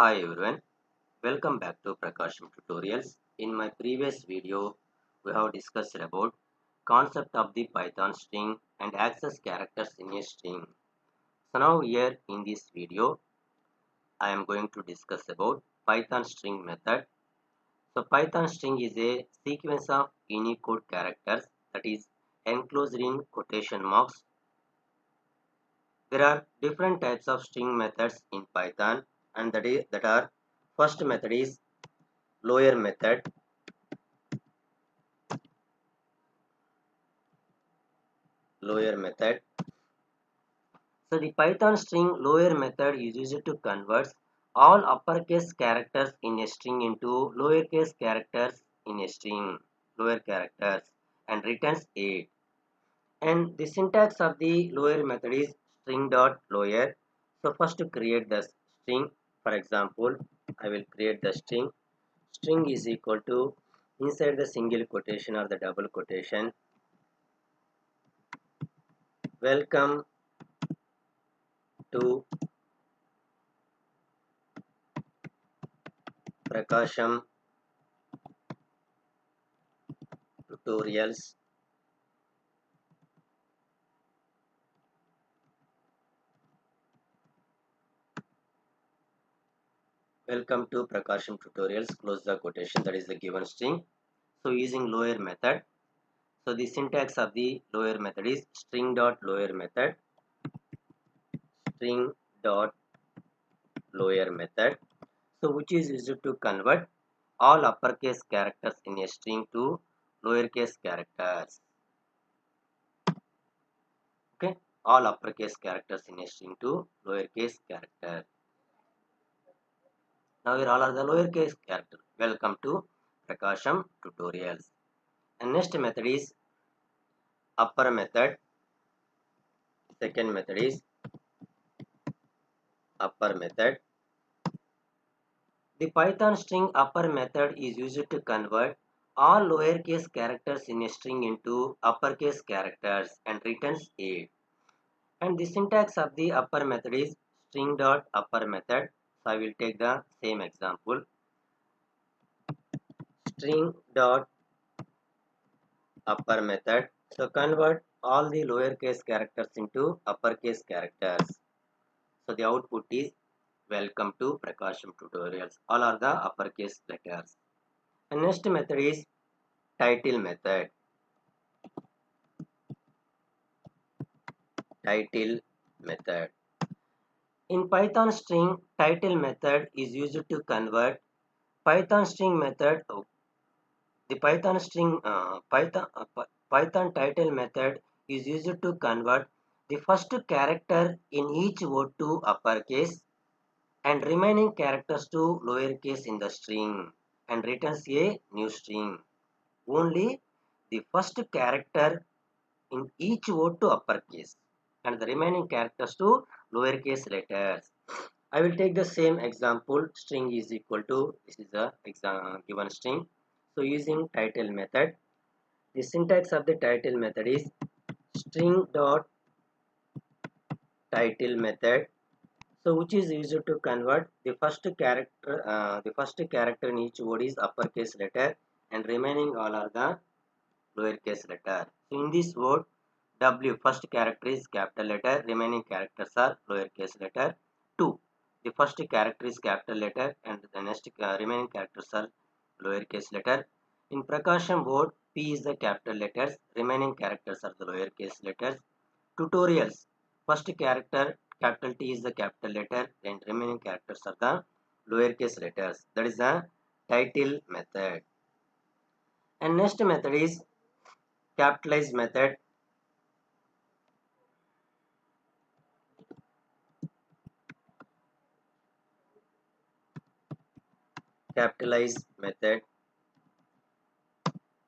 Hi everyone, welcome back to PRAKASAM tutorials. In my previous video, we have discussed about concept of the Python string and access characters in a string. So now here in this video, I am going to discuss about Python string method. So Python string is a sequence of Unicode characters that is enclosed in quotation marks. There are different types of string methods in Python, and that are first method is lower method. Lower method. So the Python string lower method is used to convert all uppercase characters in a string into lowercase characters in a string, lower characters, and returns 8. And the syntax of the lower method is string dot lower. So first to create the string, for example, I will create the string. String is equal to inside the single quotation or the double quotation. Welcome to Prakasham tutorials. Welcome to Prakasham tutorials. Close the quotation, that is the given string. So using lower method. So the syntax of the lower method is string dot lower method. String dot lower method. So which is used to convert all uppercase characters in a string to lowercase characters. Okay, all uppercase characters in a string to lowercase character. Now here all are the lowercase character. Welcome to Prakasham tutorials. And next method is upper method. Second method is upper method. The Python string upper method is used to convert all lowercase characters in a string into uppercase characters and returns 8. And the syntax of the upper method is string dot upper method. So I will take the same example. String dot upper method. So convert all the lowercase characters into uppercase characters. So the output is welcome to Prakasham tutorials. All are the uppercase letters. And next method is title method. Title method. In Python string, title method is used to convert Python string method. The Python string Python title method is used to convert the first character in each word to uppercase and remaining characters to lowercase in the string and returns a new string. Only the first character in each word to uppercase and the remaining characters to lowercase letters. I will take the same example. String is equal to, this is the given string. So using title method, the syntax of the title method is string dot title method. So which is used to convert the first character in each word is uppercase letter and remaining all are the lowercase letter. So in this word, W first character is capital letter, remaining characters are lowercase letter. 2. The first character is capital letter and the next remaining characters are lowercase letter. In Prakasham word, P is the capital letters, remaining characters are the lowercase letters. Tutorials, first character capital T is the capital letter and remaining characters are the lowercase letters. That is the title method. And next method is capitalize method. Capitalize method.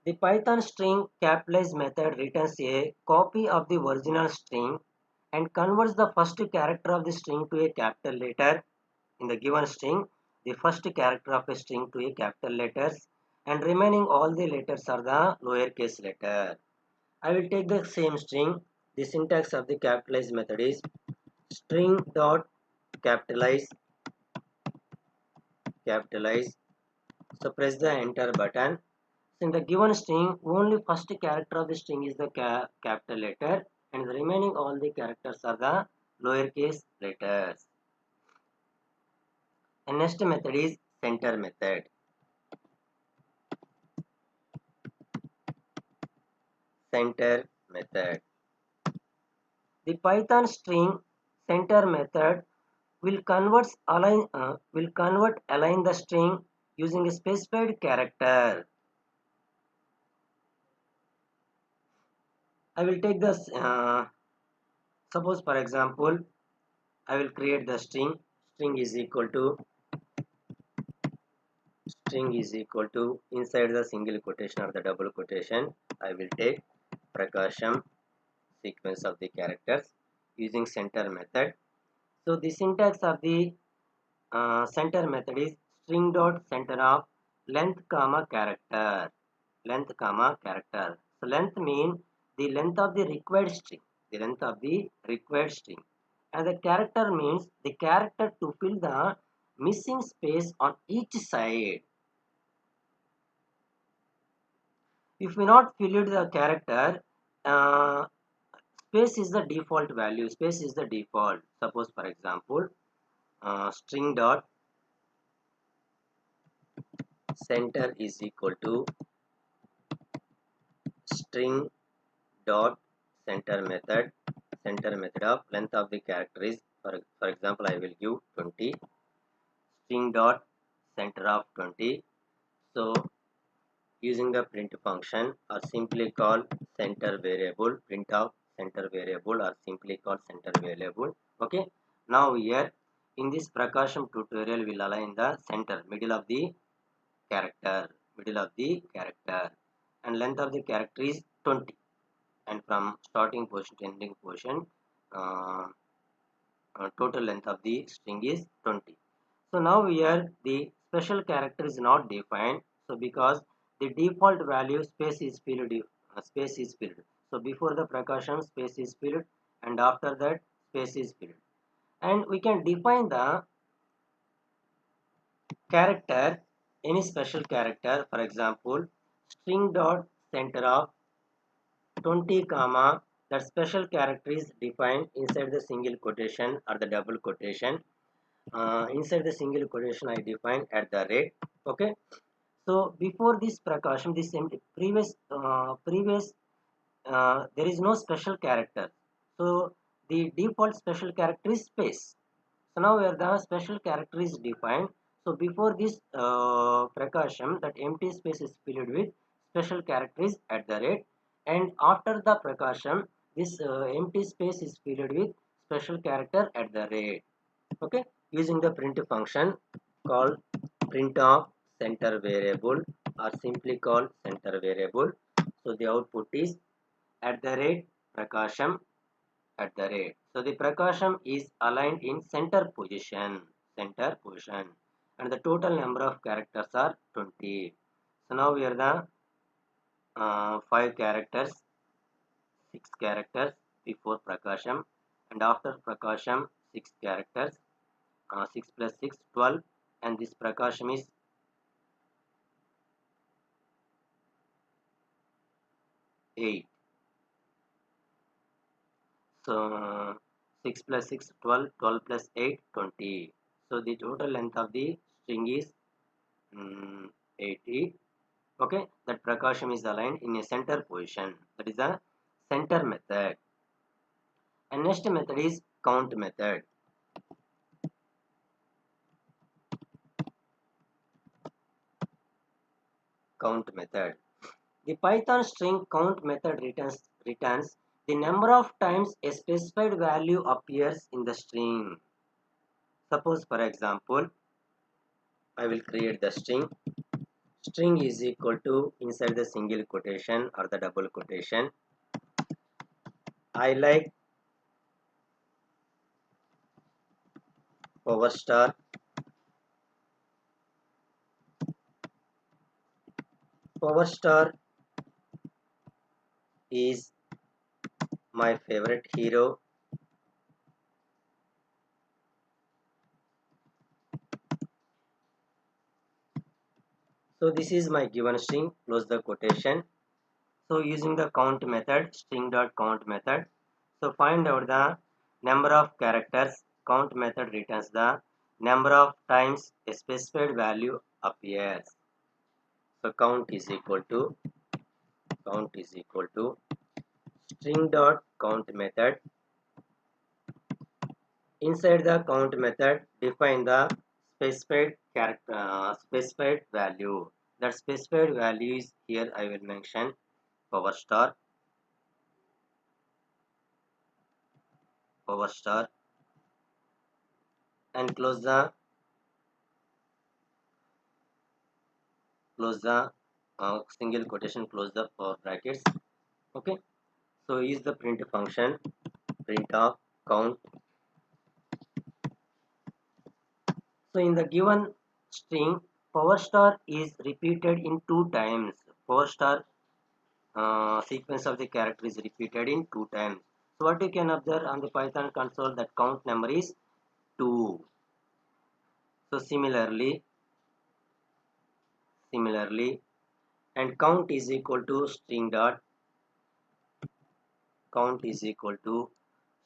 The Python string capitalize method returns a copy of the original string and converts the first character of the string to a capital letter in the given string, the first character of a string to a capital letters and remaining all the letters are the lowercase letter. I will take the same string. The syntax of the capitalize method is string dot capitalize capitalize. So press the enter button. So in the given string, only first character of the string is the capital letter, and the remaining all the characters are the lowercase letters. And next method is center method. Center method. The Python string center method will convert align the string using a specified character. I will take this suppose for example I will create the string is equal to inside the single quotation or the double quotation I will take Prakasam sequence of the characters using center method. So the syntax of the center method is string dot center of length comma character. So length means the length of the required string. And the character means the character to fill the missing space on each side. If we not fill it the character, uh, space is the default value. Space is the default. Suppose for example, string dot center is equal to string dot center method of length of the character is for example I will give 20 string dot center of 20. So using the print function or simply called center variable print of center variable or simply called center variable. Okay, now here in this Prakasam tutorial we'll align the center middle of the character and length of the character is 20 and from starting position to ending position uh, total length of the string is 20. So now here the special character is not defined, so because the default value space is filled. So before the Prakasam space is filled and after that space is filled, and we can define the character any special character, for example string dot center of 20 comma that special character is defined inside the single quotation or the double quotation. Inside the single quotation I define at the rate. Okay, so before this Prakasam this previous there is no special character, so the default special character is space. So now where the special character is defined, so before this Prakasam that empty space is filled with special character is at the rate, and after the Prakasam this empty space is filled with special character at the rate. Okay, using the print function called print of center variable or simply called center variable. So the output is at the rate Prakasam at the rate. So the Prakasam is aligned in center position, and the total number of characters are 20. So now we are the 5 characters, 6 characters before Prakasam, and after Prakasam 6 characters, 6 plus 6 12, and this Prakasam is 8. So 6 plus 6 12, 12 plus 8 20. So the total length of the string is 80. Okay, that Prakasam is aligned in a center position. That is a center method. And next method is count method. Count method. The Python string count method returns the number of times a specified value appears in the string. Suppose for example, I will create the string. String is equal to inside the single quotation or the double quotation. I like power star. Power star is my favorite hero. So this is my given string, close the quotation. So using the count method, string dot count method, so find out the number of characters. Count method returns the number of times a specified value appears. So count is equal to string dot count method. Inside the count method, define the specified character, specified value. That specified value is here. I will mention power star, and close the single quotation, close the brackets. Okay. So use the print function, print of count. So in the given string, power star is repeated in 2 times. Power star sequence of the character is repeated in 2 times. So what you can observe on the Python console, that count number is 2. So similarly, and count is equal to string dot count is equal to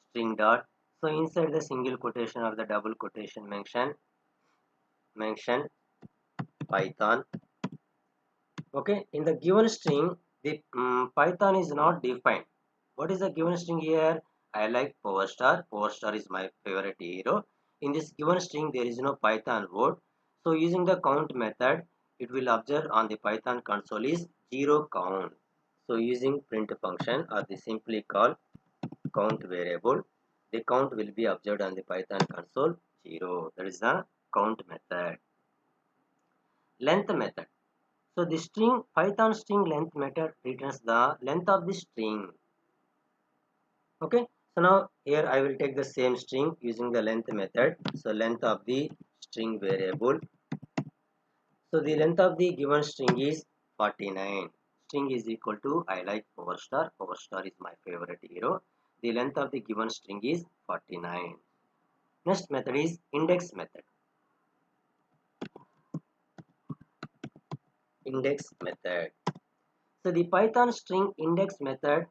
string dot. So inside the single quotation or the double quotation, mention Python. Okay, in the given string, the Python is not defined. What is the given string here? I like power star. Power star is my favorite hero. In this given string, there is no Python word. So using the count method, it will observe on the Python console is 0 count. So using print function or the simply call count variable, the count will be observed on the Python console 0. That is the count method. Length method. So the string Python string length method returns the length of the string. Okay. So now here I will take the same string using the length method. So length of the string variable. So the length of the given string is 49. String is equal to I like power star. Power star is my favorite hero. The length of the given string is 49. Next method is index method. Index method. So the Python string index method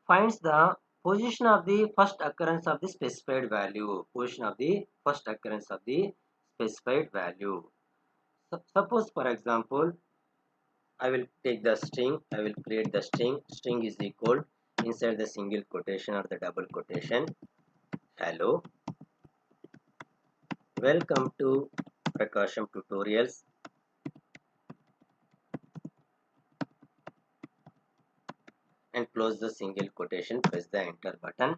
finds the position of the first occurrence of the specified value. Position of the first occurrence of the specified value. So suppose for example, I will take the string, I will create the string. String is equal, inside the single quotation or the double quotation, hello, welcome to Prakasam tutorials, and close the single quotation, press the enter button.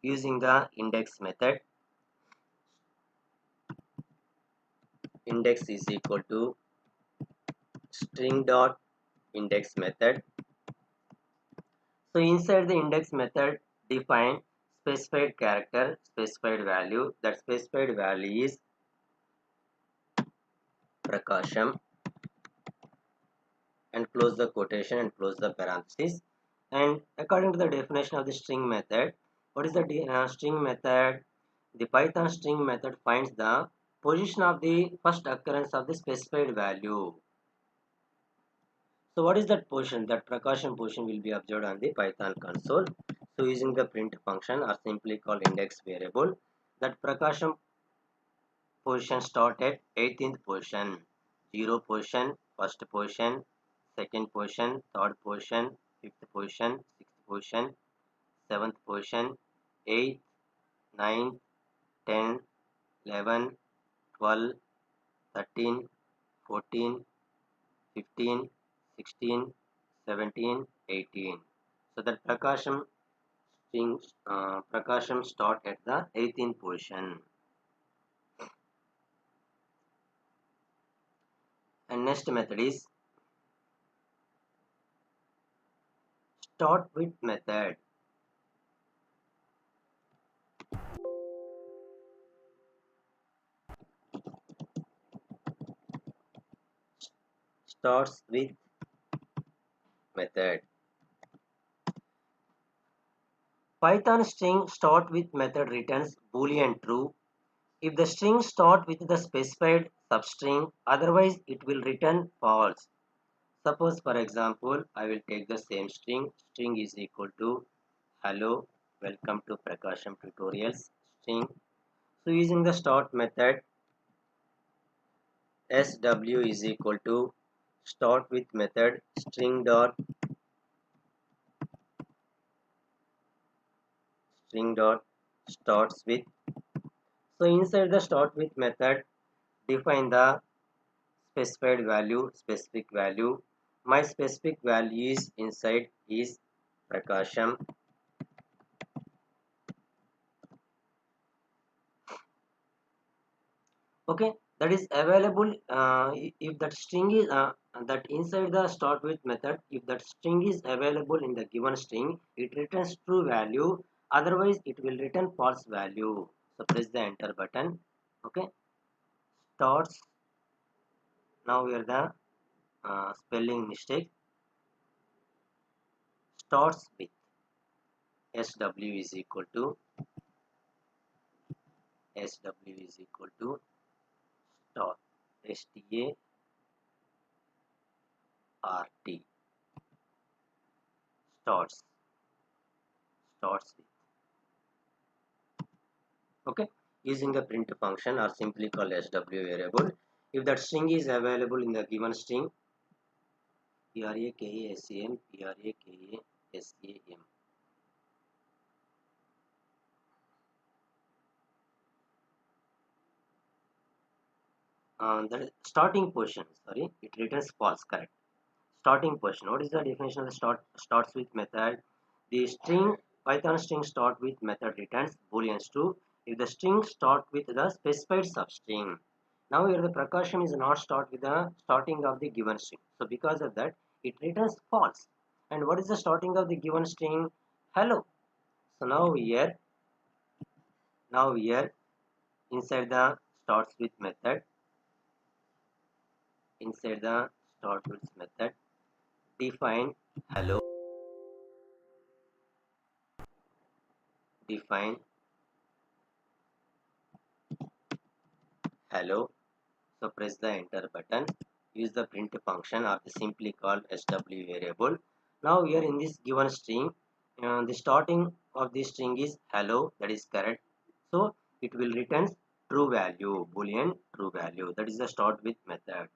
Using the index method, index is equal to string dot index method. So inside the index method, define specified character, specified value. That specified value is Prakasham, and close the quotation and close the parenthesis. And according to the definition of the string method, what is the string method? The Python string method finds the position of the first occurrence of the specified value. So what is that position? That Prakasham position will be observed on the Python console. So using the print function or simply called index variable, that Prakasham position start at 18th position, 0 position, first position, second position, third position, fifth position, sixth position, seventh position, 8th, 9th, 10, 11, 12, 13, 14, 15, 16, 17, 18. So that Prakasham start at the 18th position. And next method is start with method. Starts with method. Python string start with method returns boolean true if the string start with the specified substring, otherwise it will return false. Suppose for example, I will take the same string. String is equal to hello, welcome to Prakasam tutorials string. So using the start method, sw is equal to start with method string dot starts with. So inside the start with method, define the specific value. My specific value is inside is Prakasham. Okay, that is available if that string is that inside the start with method, if that string is available in the given string, it returns true value, otherwise it will return false value. So press the enter button. Okay, starts. Now here the spelling mistake. Starts with sw is equal to start start starts starts with. Okay, using the print function or simply called sw variable, if that string is available in the given string, PRAKASAM the starting position, sorry, it returns false. Correct. Starting position, what is the definition of the starts with method? The string Python string start with method returns booleans true if the string start with the specified substring. Now here the Prakasham is not start with the starting of the given string, so because of that it returns false. And what is the starting of the given string? Hello. So now here inside the starts with method, inside the start with method, define hello, define hello. So press the enter button. Use the print function or the simply called sw variable. Now here in this given string, the starting of this string is hello. That is correct. So it will return true value, boolean true value. That is the start with method.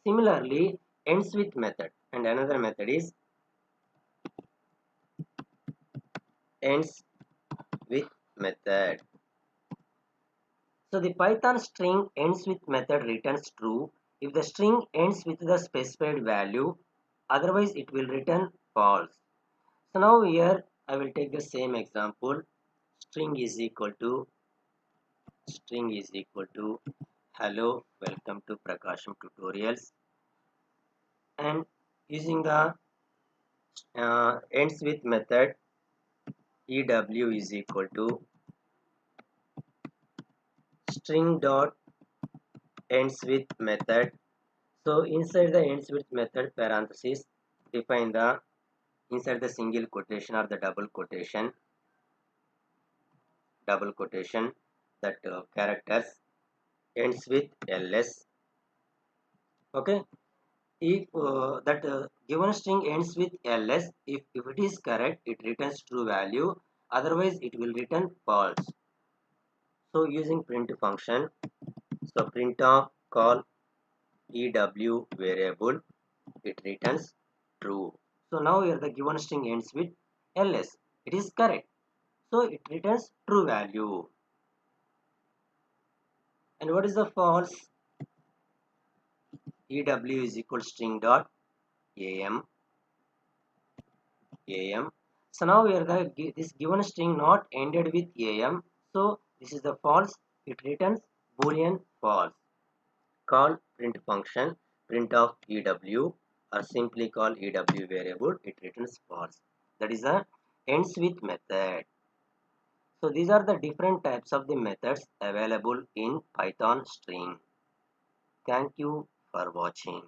Similarly, ends with method, and another method is ends with method. So the Python string ends with method returns true if the string ends with the specified value, otherwise it will return false. So now here I will take the same example. String is equal to hello, welcome to Prakasham tutorials, and using the ends with method ew is equal to string dot ends with method. So inside the ends with method parenthesis, define the inside the single quotation or the double quotation that characters ends with ls. Okay, if that given string ends with ls, if it is correct it returns true value, otherwise it will return false. So using print function, so print of call ew variable, it returns true. So now here the given string ends with ls, it is correct, so it returns true value. And what is the false? ew is equal string dot am. So now here the this given string not ended with am, so this is the false, it returns boolean false. Call print function print of ew or simply call ew variable, it returns false. That is a ends with method. So these are the different types of the methods available in Python string. Thank you for watching.